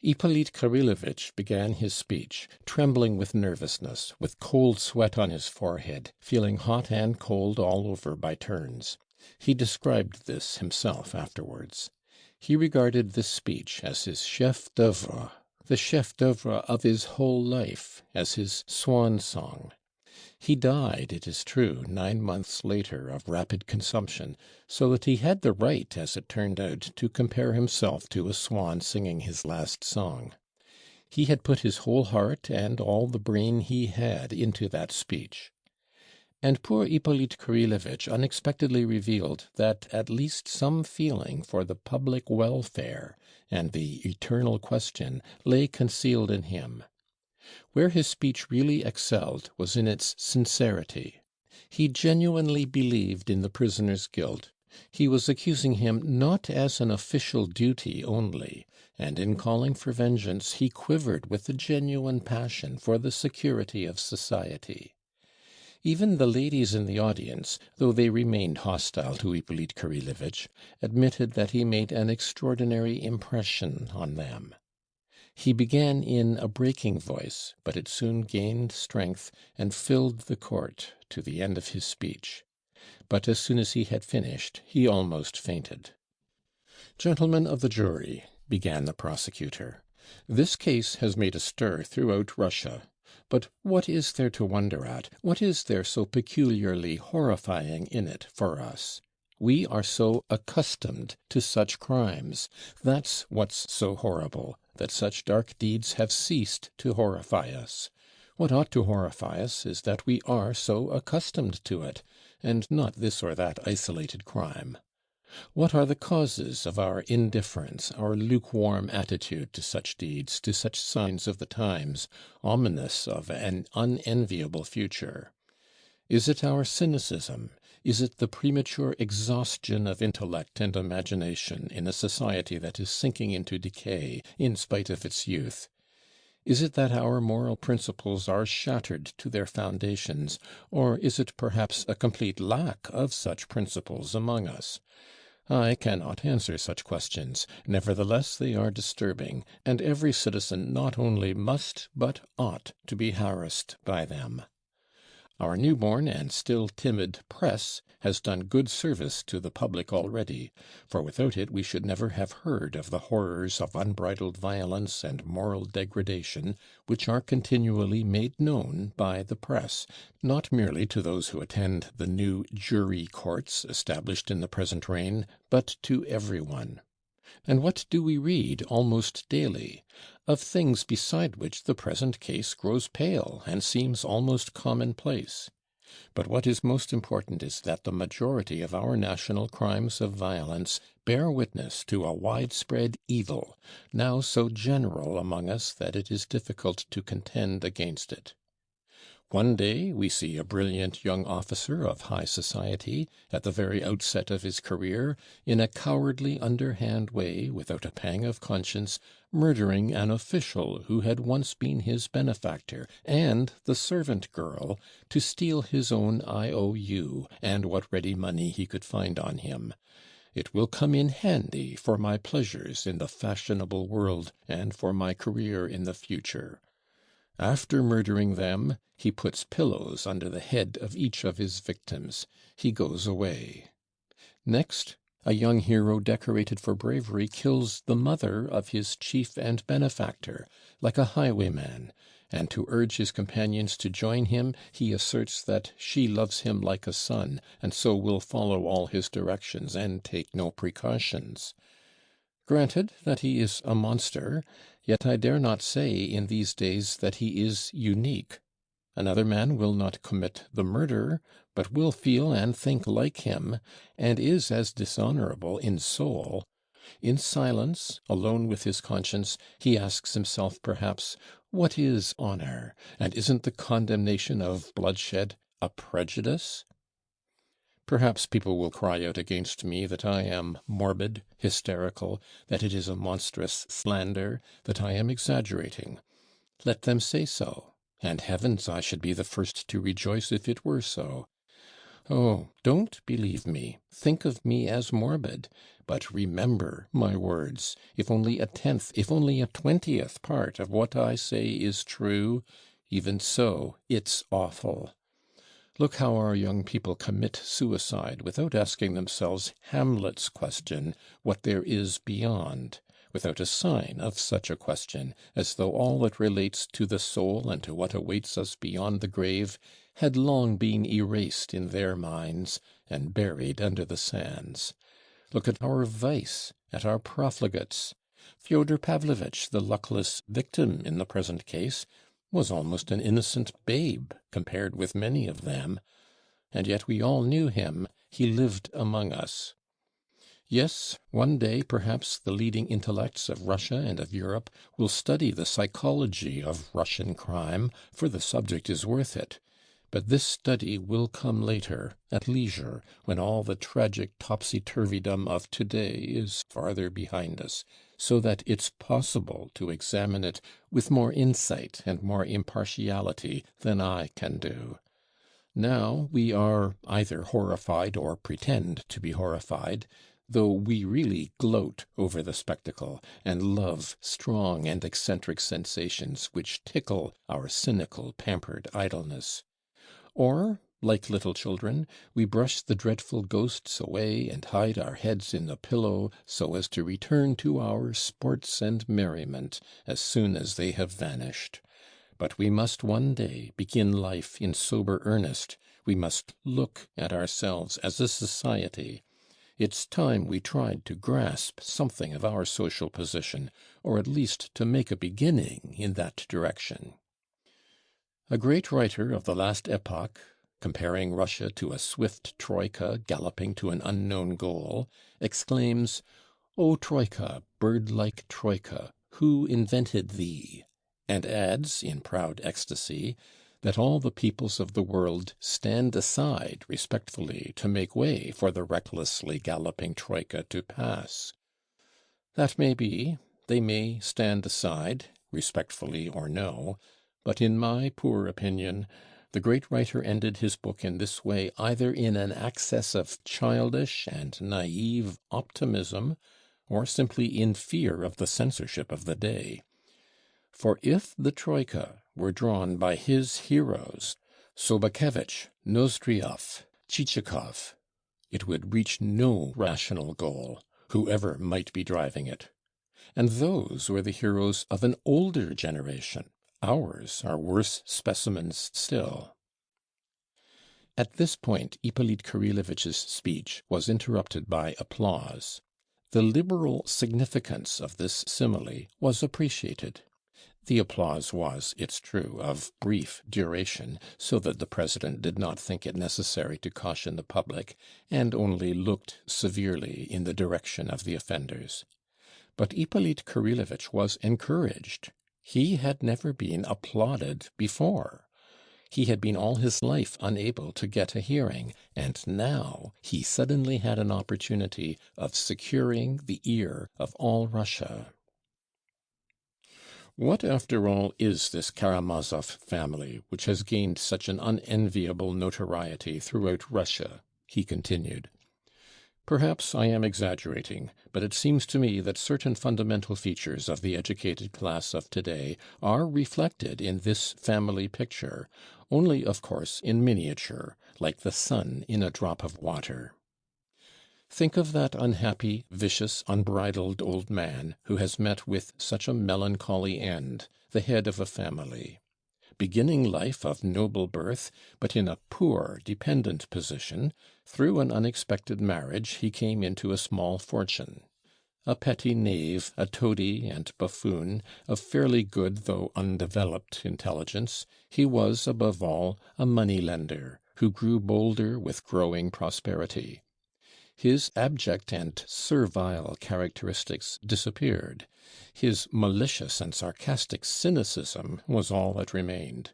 Ippolit Kirillovitch began his speech, trembling with nervousness, with cold sweat on his forehead, feeling hot and cold all over by turns. He described this himself afterwards. He regarded this speech as his chef d'œuvre, the chef d'œuvre of his whole life, as his swan song. He died, it is true, 9 months later of rapid consumption, so that he had the right, as it turned out, to compare himself to a swan singing his last song. He had put his whole heart and all the brain he had into that speech. And poor Ippolit Kirillovitch unexpectedly revealed that at least some feeling for the public welfare and the eternal question lay concealed in him. Where his speech really excelled was in its sincerity. He genuinely believed in the prisoner's guilt. He was accusing him not as an official duty only, and in calling for vengeance he quivered with a genuine passion for the security of society. Even the ladies in the audience, though they remained hostile to Ippolit Kirillovitch, admitted that he made an extraordinary impression on them. He began in a breaking voice, but it soon gained strength and filled the court to the end of his speech. But as soon as he had finished, he almost fainted. "Gentlemen of the jury," began the prosecutor, "this case has made a stir throughout Russia. But what is there to wonder at? What is there so peculiarly horrifying in it for us? We are so accustomed to such crimes. That's what's so horrible, that such dark deeds have ceased to horrify us. What ought to horrify us is that we are so accustomed to it, and not this or that isolated crime. What are the causes of our indifference, our lukewarm attitude to such deeds, to such signs of the times, ominous of an unenviable future? Is it our cynicism? Is it the premature exhaustion of intellect and imagination in a society that is sinking into decay in spite of its youth? Is it that our moral principles are shattered to their foundations, or is it perhaps a complete lack of such principles among us? I cannot answer such questions; nevertheless they are disturbing, and every citizen not only must but ought to be harassed by them. Our newborn and still timid press has done good service to the public already, for without it we should never have heard of the horrors of unbridled violence and moral degradation which are continually made known by the press, not merely to those who attend the new jury courts established in the present reign, but to everyone. And what do we read almost daily? Of things beside which the present case grows pale and seems almost commonplace. But what is most important is that the majority of our national crimes of violence bear witness to a widespread evil, now so general among us that it is difficult to contend against it. One day we see a brilliant young officer of high society, at the very outset of his career, in a cowardly underhand way, without a pang of conscience, murdering an official who had once been his benefactor, and the servant girl, to steal his own IOU, and what ready money he could find on him. It will come in handy for my pleasures in the fashionable world, and for my career in the future. After murdering them, he puts pillows under the head of each of his victims. He goes away. Next, a young hero decorated for bravery kills the mother of his chief and benefactor, like a highwayman, and to urge his companions to join him, he asserts that she loves him like a son, and so will follow all his directions and take no precautions. Granted that he is a monster, yet I dare not say in these days that he is unique. Another man will not commit the murder, but will feel and think like him, and is as dishonorable in soul. In silence, alone with his conscience, he asks himself perhaps, what is honor, and isn't the condemnation of bloodshed a prejudice? Perhaps people will cry out against me that I am morbid, hysterical, that it is a monstrous slander, that I am exaggerating. Let them say so, and heavens, I should be the first to rejoice if it were so. Oh, don't believe me. Think of me as morbid. But remember my words. If only a tenth, if only a 20th part of what I say is true, even so, it's awful. Look how our young people commit suicide without asking themselves Hamlet's question, what there is beyond, without a sign of such a question, as though all that relates to the soul and to what awaits us beyond the grave had long been erased in their minds and buried under the sands. Look at our vice, at our profligates. Fyodor Pavlovitch, the luckless victim in the present case, was almost an innocent babe compared with many of them, and yet we all knew him. He lived among us. Yes, one day perhaps the leading intellects of Russia and of Europe will study the psychology of Russian crime, for the subject is worth it. But this study will come later, at leisure, when all the tragic topsy-turvydom of today is farther behind us, so that it's possible to examine it with more insight and more impartiality than I can do. Now we are either horrified or pretend to be horrified, though we really gloat over the spectacle, and love strong and eccentric sensations which tickle our cynical, pampered idleness. Or, like little children, we brush the dreadful ghosts away and hide our heads in the pillow, so as to return to our sports and merriment as soon as they have vanished. But we must one day begin life in sober earnest. We must look at ourselves as a society. It's time we tried to grasp something of our social position, or at least to make a beginning in that direction. A great writer of the last epoch, comparing Russia to a swift troika galloping to an unknown goal, exclaims, "O troika, bird-like troika, who invented thee?" and adds, in proud ecstasy, that all the peoples of the world stand aside respectfully to make way for the recklessly galloping troika to pass. That may be. They may stand aside, respectfully or no, but in my poor opinion, the great writer ended his book in this way either in an access of childish and naive optimism, or simply in fear of the censorship of the day. For if the troika were drawn by his heroes, Sobakevitch, Nozdryov, Chichikov, it would reach no rational goal, whoever might be driving it. And those were the heroes of an older generation. Ours are worse specimens still. At this point Ippolit Kirillovich's speech was interrupted by applause. The liberal significance of this simile was appreciated. The applause was, it's true, of brief duration, so that the president did not think it necessary to caution the public, and only looked severely in the direction of the offenders. But Ippolit Kirillovich was encouraged. He had never been applauded before. He had been all his life unable to get a hearing, and now he suddenly had an opportunity of securing the ear of all Russia. What, after all, is this Karamazov family, which has gained such an unenviable notoriety throughout Russia? He continued. Perhaps I am exaggerating, but it seems to me that certain fundamental features of the educated class of today are reflected in this family picture, only, of course, in miniature, like the sun in a drop of water. Think of that unhappy, vicious, unbridled old man who has met with such a melancholy end, the head of a family. Beginning life of noble birth, but in a poor, dependent position, through an unexpected marriage he came into a small fortune. A petty knave, a toady and buffoon, of fairly good though undeveloped intelligence, he was, above all, a money-lender, who grew bolder with growing prosperity. His abject and servile characteristics disappeared. His malicious and sarcastic cynicism was all that remained.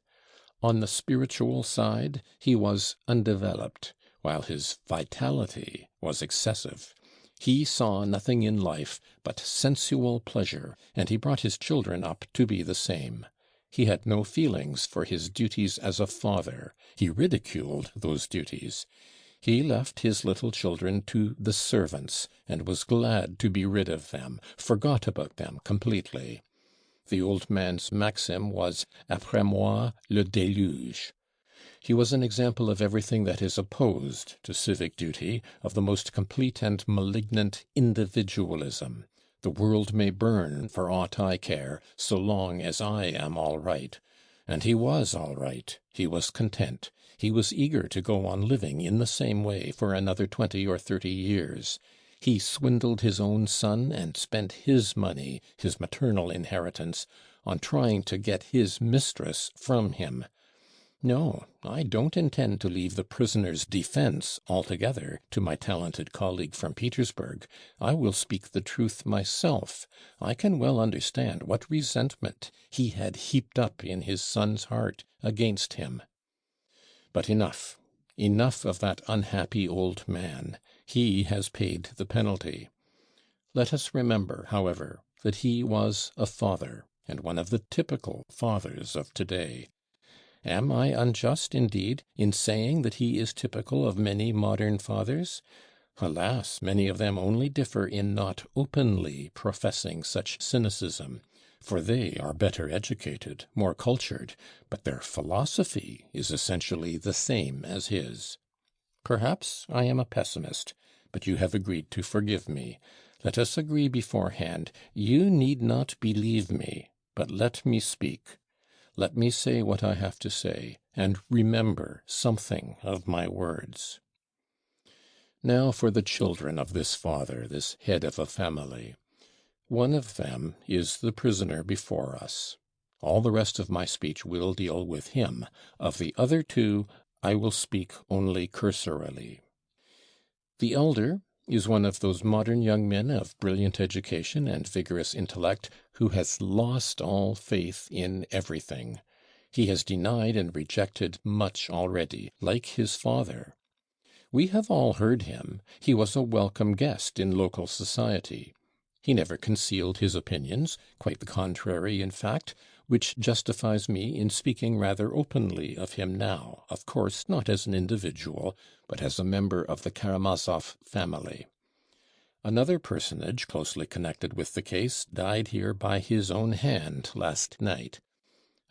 On the spiritual side he was undeveloped, while his vitality was excessive. He saw nothing in life but sensual pleasure, and he brought his children up to be the same. He had no feelings for his duties as a father. He ridiculed those duties. He left his little children to the servants, and was glad to be rid of them, forgot about them completely. The old man's maxim was après moi le déluge. He was an example of everything that is opposed to civic duty, of the most complete and malignant individualism. The world may burn for aught I care, so long as I am all right. And he was all right. He was content. He was eager to go on living in the same way for another 20 or 30 years. He swindled his own son and spent his money, his maternal inheritance, on trying to get his mistress from him. No, I don't intend to leave the prisoner's defense altogether to my talented colleague from Petersburg. I will speak the truth myself. I can well understand what resentment he had heaped up in his son's heart against him. But enough. Enough of that unhappy old man. He has paid the penalty. Let us remember, however, that he was a father, and one of the typical fathers of today. Am I unjust, indeed, in saying that he is typical of many modern fathers? Alas, many of them only differ in not openly professing such cynicism, for they are better educated, more cultured, but their philosophy is essentially the same as his. Perhaps I am a pessimist, but you have agreed to forgive me. Let us agree beforehand. You need not believe me, but let me speak. Let me say what I have to say, and remember something of my words. Now for the children of this father, this head of a family. One of them is the prisoner before us. All the rest of my speech will deal with him. Of the other two, I will speak only cursorily. The elder is one of those modern young men of brilliant education and vigorous intellect who has lost all faith in everything. He has denied and rejected much already, like his father. We have all heard him. He was a welcome guest in local society. He never concealed his opinions, quite the contrary, in fact, which justifies me in speaking rather openly of him now, of course not as an individual, but as a member of the Karamazov family. Another personage closely connected with the case died here by his own hand last night.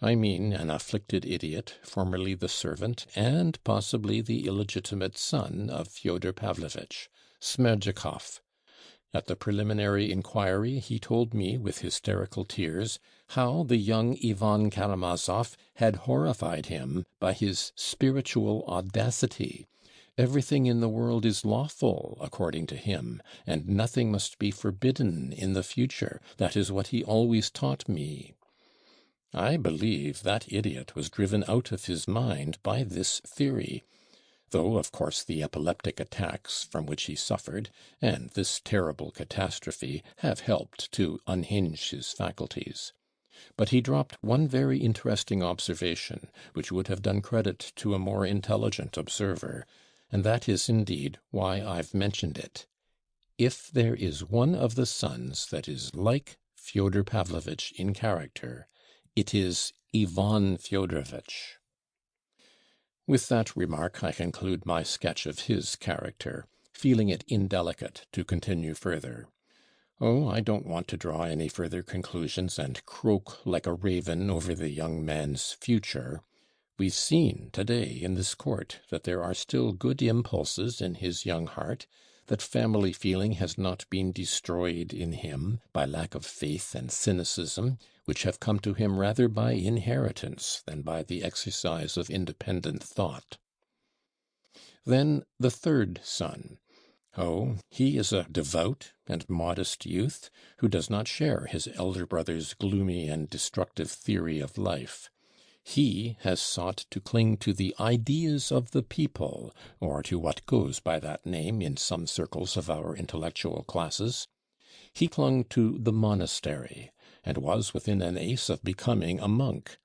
I mean an afflicted idiot, formerly the servant, and possibly the illegitimate son of Fyodor Pavlovitch, Smerdyakov. At the preliminary inquiry he told me with hysterical tears how the young Ivan Karamazov had horrified him by his spiritual audacity. Everything in the world is lawful, according to him, and nothing must be forbidden in the future. That is what he always taught me. I believe that idiot was driven out of his mind by this theory, though, of course, the epileptic attacks from which he suffered, and this terrible catastrophe, have helped to unhinge his faculties. But he dropped one very interesting observation, which would have done credit to a more intelligent observer, and that is indeed why I've mentioned it. If there is one of the sons that is like Fyodor Pavlovitch in character, it is Ivan Fyodorovitch. With that remark I conclude my sketch of his character, feeling it indelicate to continue further. Oh, I don't want to draw any further conclusions and croak like a raven over the young man's future. We've seen today in this court that there are still good impulses in his young heart, that family feeling has not been destroyed in him by lack of faith and cynicism, which have come to him rather by inheritance than by the exercise of independent thought. Then the third son. Oh, he is a devout and modest youth, who does not share his elder brother's gloomy and destructive theory of life. He has sought to cling to the ideas of the people, or to what goes by that name in some circles of our intellectual classes. He clung to the monastery, and was within an ace of becoming a monk.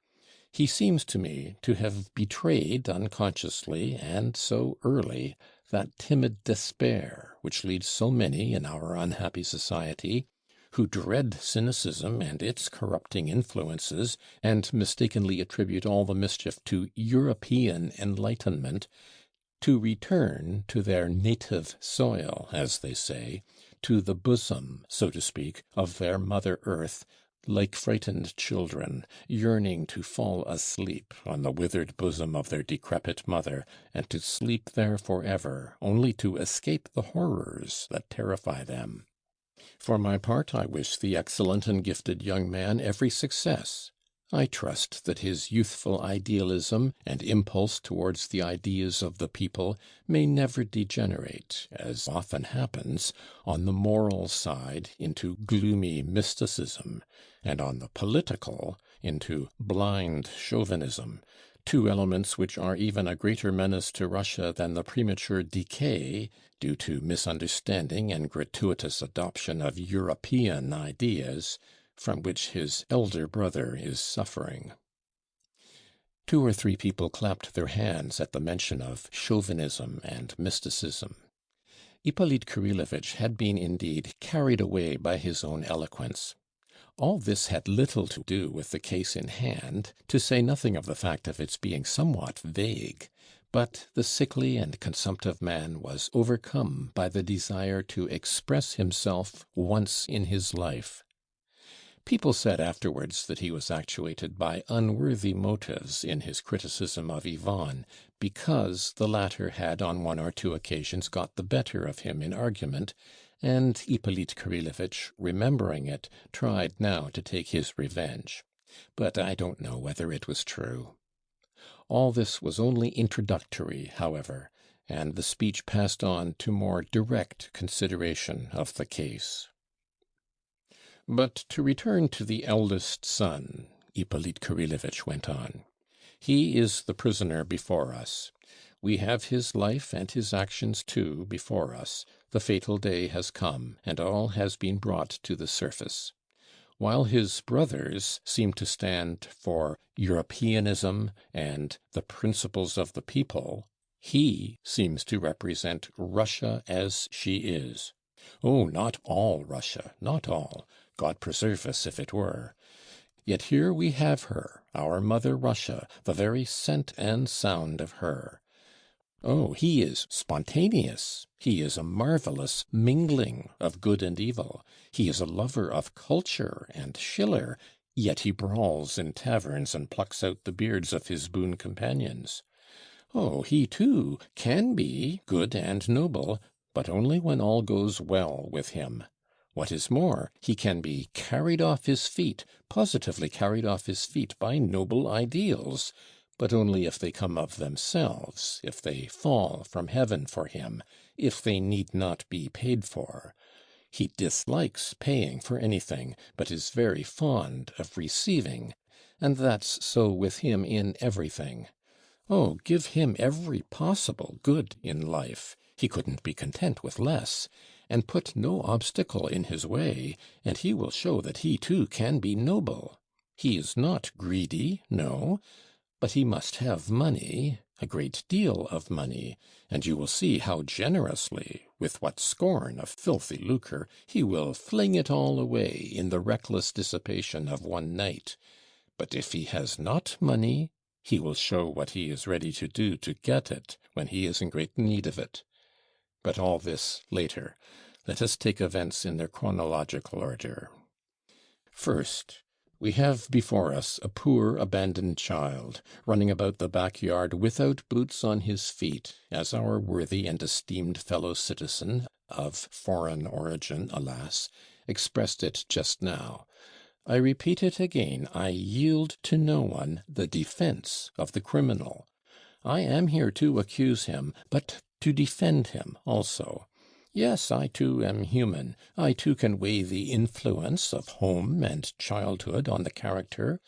He seems to me to have betrayed unconsciously, and so early, that timid despair which leads so many in our unhappy society, who dread cynicism and its corrupting influences, and mistakenly attribute all the mischief to European enlightenment, to return to their native soil, as they say, to the bosom, so to speak, of their mother earth, like frightened children, yearning to fall asleep on the withered bosom of their decrepit mother, and to sleep there forever, only to escape the horrors that terrify them. For my part, I wish the excellent and gifted young man every success. I trust that his youthful idealism and impulse towards the ideas of the people may never degenerate, as often happens, on the moral side into gloomy mysticism, and on the political into blind chauvinism, two elements which are even a greater menace to Russia than the premature decay, due to misunderstanding and gratuitous adoption of European ideas, from which his elder brother is suffering. 2 or 3 people clapped their hands at the mention of chauvinism and mysticism. Ippolit Kirillovitch had been indeed carried away by his own eloquence. All this had little to do with the case in hand, to say nothing of the fact of its being somewhat vague, but the sickly and consumptive man was overcome by the desire to express himself once in his life. People said afterwards that he was actuated by unworthy motives in his criticism of Ivan, because the latter had on 1 or 2 occasions got the better of him in argument, and Ippolit Kirillovitch, remembering it, tried now to take his revenge. But I don't know whether it was true. All this was only introductory, however, and the speech passed on to more direct consideration of the case. But to return to the eldest son, Ippolit Kirillovitch went on. He is the prisoner before us. We have his life and his actions too before us. The fatal day has come, and all has been brought to the surface. While his brothers seem to stand for Europeanism and the principles of the people, he seems to represent Russia as she is. Oh, not all Russia, not all. God preserve us if it were. Yet here we have her, our mother Russia, the very scent and sound of her. Oh, he is spontaneous. He is a marvelous mingling of good and evil. He is a lover of culture and Schiller, yet he brawls in taverns and plucks out the beards of his boon companions. Oh, he too can be good and noble, but only when all goes well with him. What is more, he can be carried off his feet, positively carried off his feet by noble ideals, but only if they come of themselves, if they fall from heaven for him, if they need not be paid for. He dislikes paying for anything, but is very fond of receiving, and that's so with him in everything. Oh, give him every possible good in life, he couldn't be content with less, and put no obstacle in his way, and he will show that he too can be noble. He is not greedy, no, but he must have money, a great deal of money, and you will see how generously, with what scorn of filthy lucre, he will fling it all away in the reckless dissipation of one night. But if he has not money, he will show what he is ready to do to get it when he is in great need of it. But all this later. Let us take events in their chronological order. First, we have before us a poor abandoned child, running about the backyard without boots on his feet, as our worthy and esteemed fellow citizen, of foreign origin, alas, expressed it just now. I repeat it again, I yield to no one the defense of the criminal. I am here to accuse him, but to defend him also. Yes, I too am human. I too can weigh the influence of home and childhood on the character.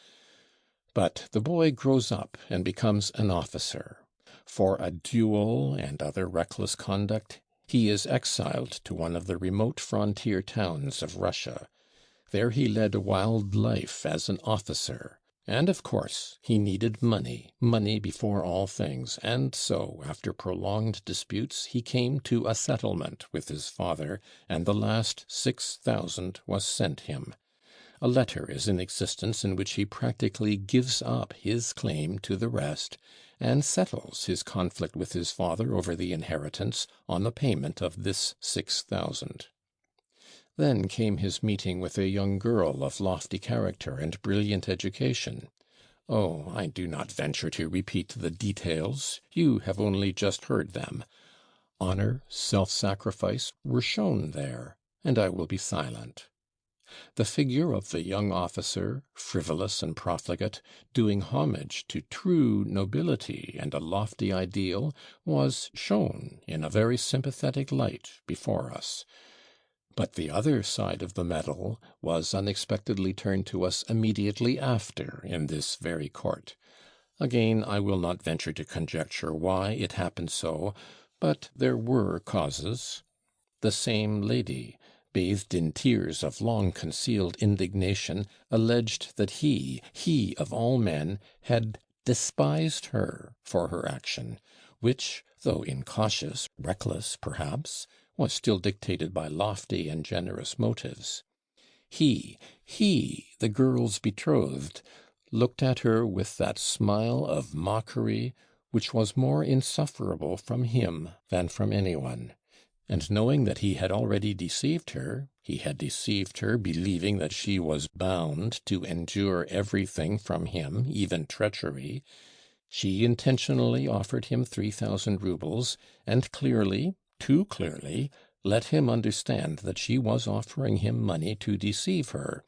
But the boy grows up and becomes an officer. For a duel and other reckless conduct, he is exiled to one of the remote frontier towns of Russia. There he led a wild life as an officer. And of course he needed money, money before all things, and so, after prolonged disputes, he came to a settlement with his father, and the last 6,000 was sent him. A letter is in existence in which he practically gives up his claim to the rest, and settles his conflict with his father over the inheritance on the payment of this 6,000. Then came his meeting with a young girl of lofty character and brilliant education. Oh, I do not venture to repeat the details. You have only just heard them. Honor, self-sacrifice were shown there, and I will be silent. The figure of the young officer, frivolous and profligate, doing homage to true nobility and a lofty ideal, was shown in a very sympathetic light before us. But the other side of the medal was unexpectedly turned to us immediately after in this very court. Again, I will not venture to conjecture why it happened so, but there were causes. The same lady, bathed in tears of long-concealed indignation, alleged that he of all men, had despised her for her action, which, though incautious, reckless, perhaps, was still dictated by lofty and generous motives. He, the girl's betrothed, looked at her with that smile of mockery which was more insufferable from him than from anyone. And knowing that he had already deceived her, he had deceived her believing that she was bound to endure everything from him, even treachery, she intentionally offered him 3,000 roubles, and clearly, too clearly, let him understand that she was offering him money to deceive her.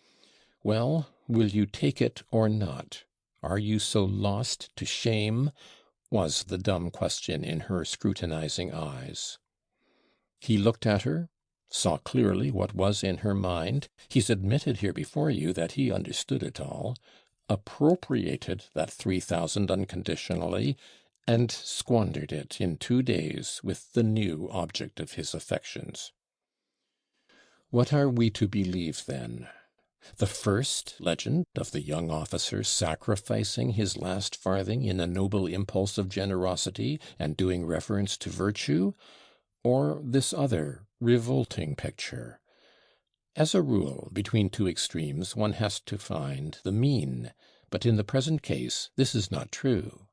Well, will you take it or not? Are you so lost to shame? Was the dumb question in her scrutinizing eyes. He looked at her, saw clearly what was in her mind. He's admitted here before you that he understood it all, appropriated that 3,000 unconditionally, and squandered it in 2 days with the new object of his affections. What are we to believe then? The first legend of the young officer sacrificing his last farthing in a noble impulse of generosity and doing reverence to virtue, or this other revolting picture? As a rule, between two extremes one has to find the mean, but in the present case this is not true.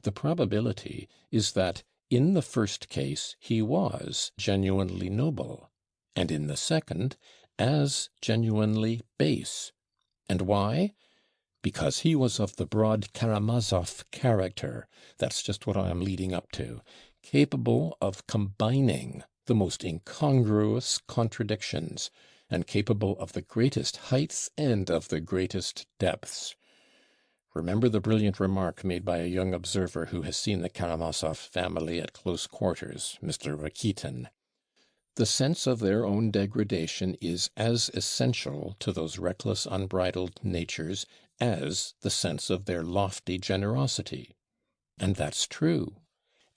The probability is that in the first case he was genuinely noble, and in the second as genuinely base. And why? Because he was of the Brothers Karamazov character. That's just what I am leading up to. Capable of combining the most incongruous contradictions, and capable of the greatest heights and of the greatest depths. Remember the brilliant remark made by a young observer who has seen the Karamazov family at close quarters, Mr. Rakitin. The sense of their own degradation is as essential to those reckless, unbridled natures as the sense of their lofty generosity. And that's true.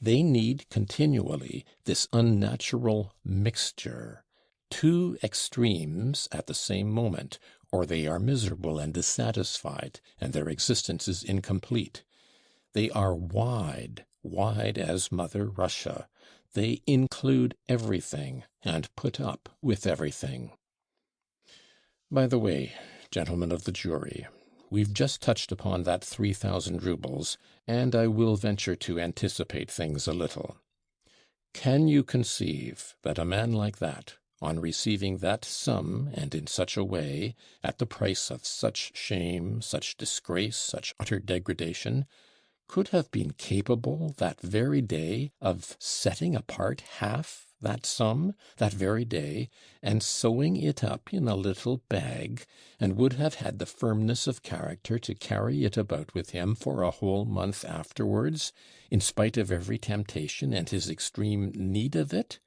They need continually this unnatural mixture, two extremes at the same moment, or they are miserable and dissatisfied, and their existence is incomplete. They are wide as Mother Russia. They include everything and put up with everything. By the way, gentlemen of the jury, we've just touched upon that 3,000 roubles, and I will venture to anticipate things a little. Can you conceive that a man like that, on receiving that sum and in such a way, at the price of such shame, such disgrace, such utter degradation, could have been capable that very day of setting apart half that sum that very day, and sewing it up in a little bag, and would have had the firmness of character to carry it about with him for a whole month afterwards, in spite of every temptation and his extreme need of it?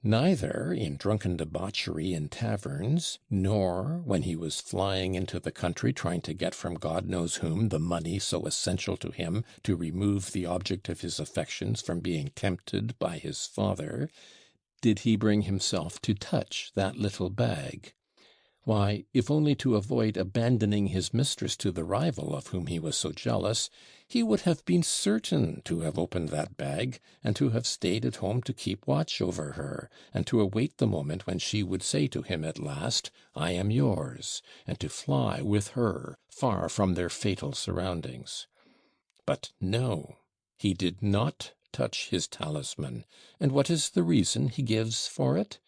Neither in drunken debauchery in taverns, nor when he was flying into the country trying to get from God knows whom the money so essential to him to remove the object of his affections from being tempted by his father, did he bring himself to touch that little bag. Why, if only to avoid abandoning his mistress to the rival of whom he was so jealous, he would have been certain to have opened that bag, and to have stayed at home to keep watch over her, and to await the moment when she would say to him at last, "I am yours," and to fly with her far from their fatal surroundings. But no, he did not touch his talisman. And what is the reason he gives for it?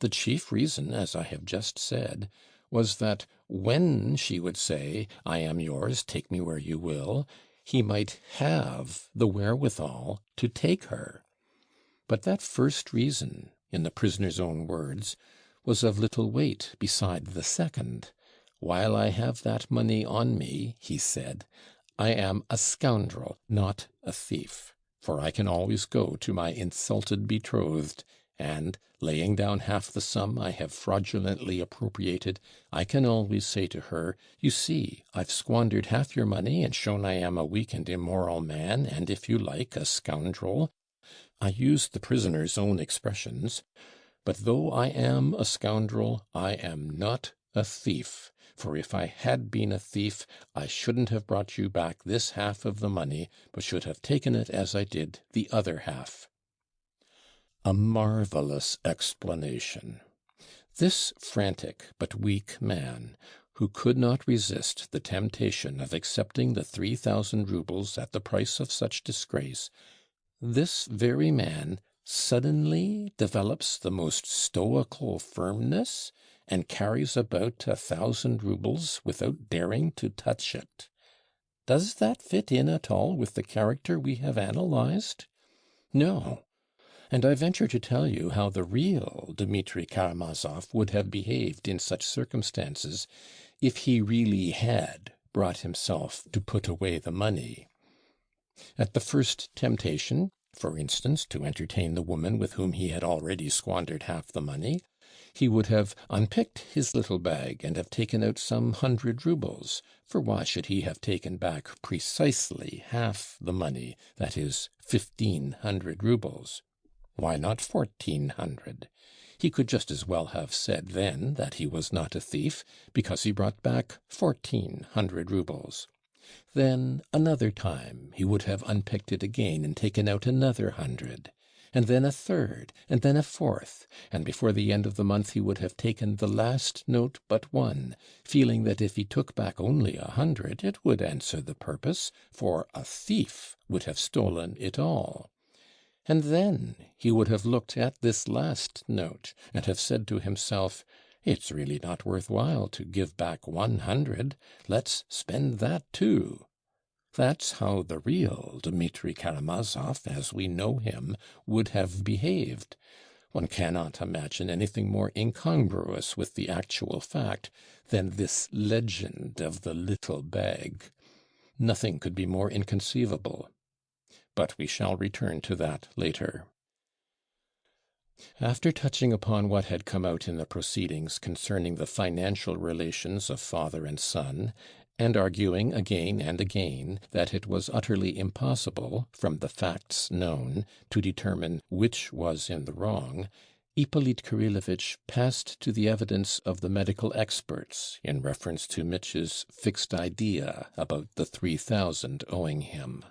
The chief reason, as I have just said, was that when she would say, "I am yours, take me where you will," he might have the wherewithal to take her. But that first reason, in the prisoner's own words, was of little weight beside the second. "While I have that money on me," he said, "I am a scoundrel, not a thief, for I can always go to my insulted betrothed, and, laying down half the sum I have fraudulently appropriated, I can always say to her, 'You see, I've squandered half your money and shown I am a weak and immoral man, and, if you like, a scoundrel.' I use the prisoner's own expressions. But though I am a scoundrel, I am not a thief, for if I had been a thief, I shouldn't have brought you back this half of the money, but should have taken it as I did the other half." A marvelous explanation! This frantic but weak man, who could not resist the temptation of accepting the 3,000 roubles at the price of such disgrace, this very man suddenly develops the most stoical firmness, and carries about 1,000 roubles without daring to touch it. Does that fit in at all with the character we have analyzed? No. And I venture to tell you how the real Dmitri Karamazov would have behaved in such circumstances if he really had brought himself to put away the money. At the first temptation, for instance, to entertain the woman with whom he had already squandered half the money, he would have unpicked his little bag and have taken out some 100 roubles, for why should he have taken back precisely half the money, that is, 1,500 roubles? Why not 1,400? He could just as well have said then that he was not a thief, because he brought back 1,400 roubles. Then another time he would have unpicked it again and taken out another 100, and then a third, and then a fourth, and before the end of the month he would have taken the last note but one, feeling that if he took back only 100 it would answer the purpose, for a thief would have stolen it all. And then he would have looked at this last note, and have said to himself, "It's really not worth while to give back 100. Let's spend that too." That's how the real Dmitri Karamazov, as we know him, would have behaved. One cannot imagine anything more incongruous with the actual fact than this legend of the little bag. Nothing could be more inconceivable. But we shall return to that later. After touching upon what had come out in the proceedings concerning the financial relations of father and son, and arguing again and again that it was utterly impossible, from the facts known, to determine which was in the wrong, Ippolit Kirillovitch passed to the evidence of the medical experts in reference to Mitch's fixed idea about the 3,000 owing him.